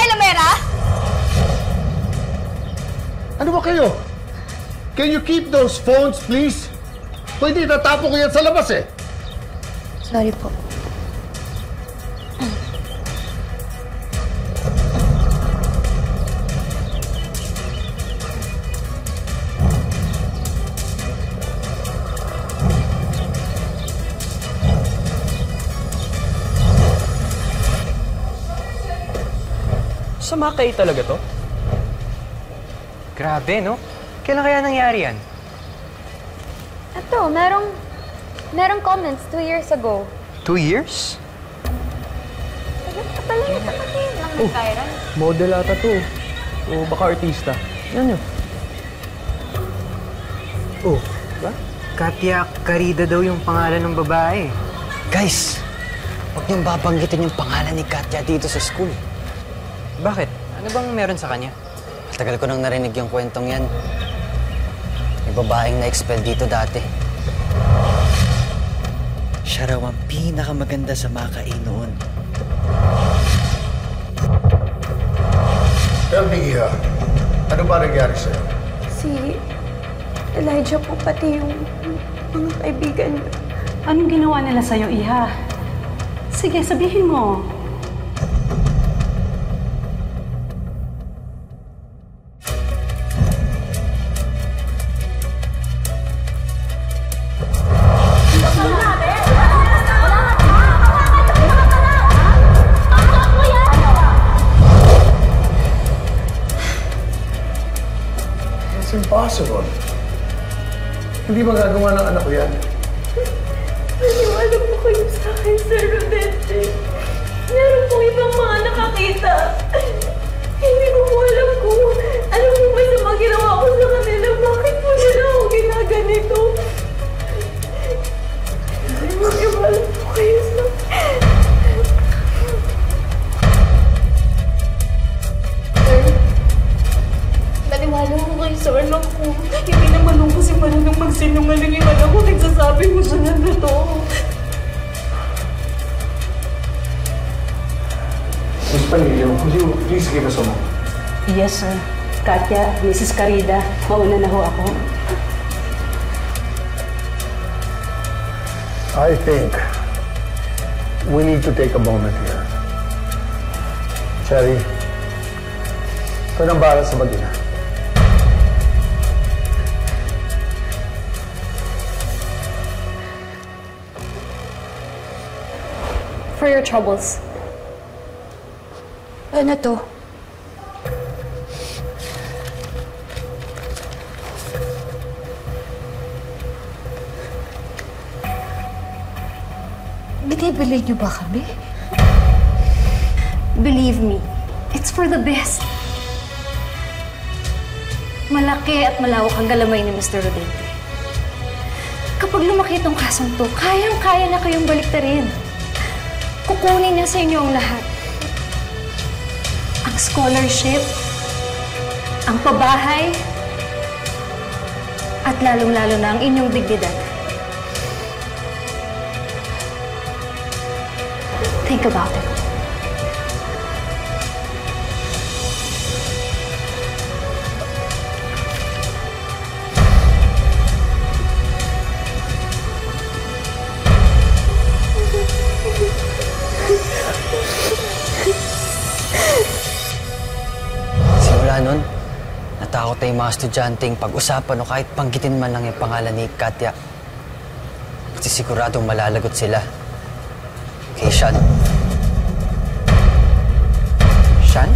Lamera? Ano ba kayo? Can you keep those phones, please? Pwede itatapo ko yan sa labas eh. Sorry po. Sumakay talaga to? Grabe, no? Kailan kaya nangyari yan? Ito, merong comments 2 years ago. 2 years? Tagal ka pala yung kapatid ng Kyran. Model ata to. O baka artista. Yan yun. Oh, ba? Katya Carida daw yung pangalan ng babae. Guys, huwag niyong babanggitin yung pangalan ni Katya dito sa school. Bakit? Ano bang meron sa kanya? Tagal ko nang narinig yung kwentong yan. May babaeng na-expel dito dati. Siya raw ang pinakamaganda sa Makai noon. Tell me, Iha, ano ba nangyari sa'yo? Si Elijah po, pati yung mga kaibigan niya. Anong ginawa nila sa'yo, Iha? Sige, sabihin mo. It's impossible. Hindi ba gagawa ng anak ko yan? Naniwala po kayo sa akin, Sir Rodente. Meron pong ibang mga nakakita. Hindi ko po alam kung ano po ba sa mga ginawa ko sa kanila. Bakit po nila ako ginaganito? Naniwala po kayo sa akin. Naniwala ko kayo sa anak ko. Hindi naman ako kasi malangang magsinungaling yung anak ko. Nagsasabi mo siya ng totoo. Miss Panilio, could you please give us a moment? Yes, sir. Katya, Mrs. Carida, mauna na ho ako. I think we need to take a moment here. Cherry, ito nang bahala sa mag-ina. For your troubles. Ano to? Binibili niyo ba kami? Believe me, it's for the best. Malaki at malawak ang galamay ni Mr. Rodente. Kapag lumaki itong kasong to, kayang-kaya na kayong baliktarin. Kukunin niya sa inyo ang lahat. Ang scholarship, ang pabahay, at lalong-lalo na ang inyong dignidad. Think about it. Simula nun, natakot na yung mga estudyanteng pag-usapan o kahit panggitin man lang yung pangalan ni Katya. Kasi siguradong malalagot sila. Kay Sean. Sean?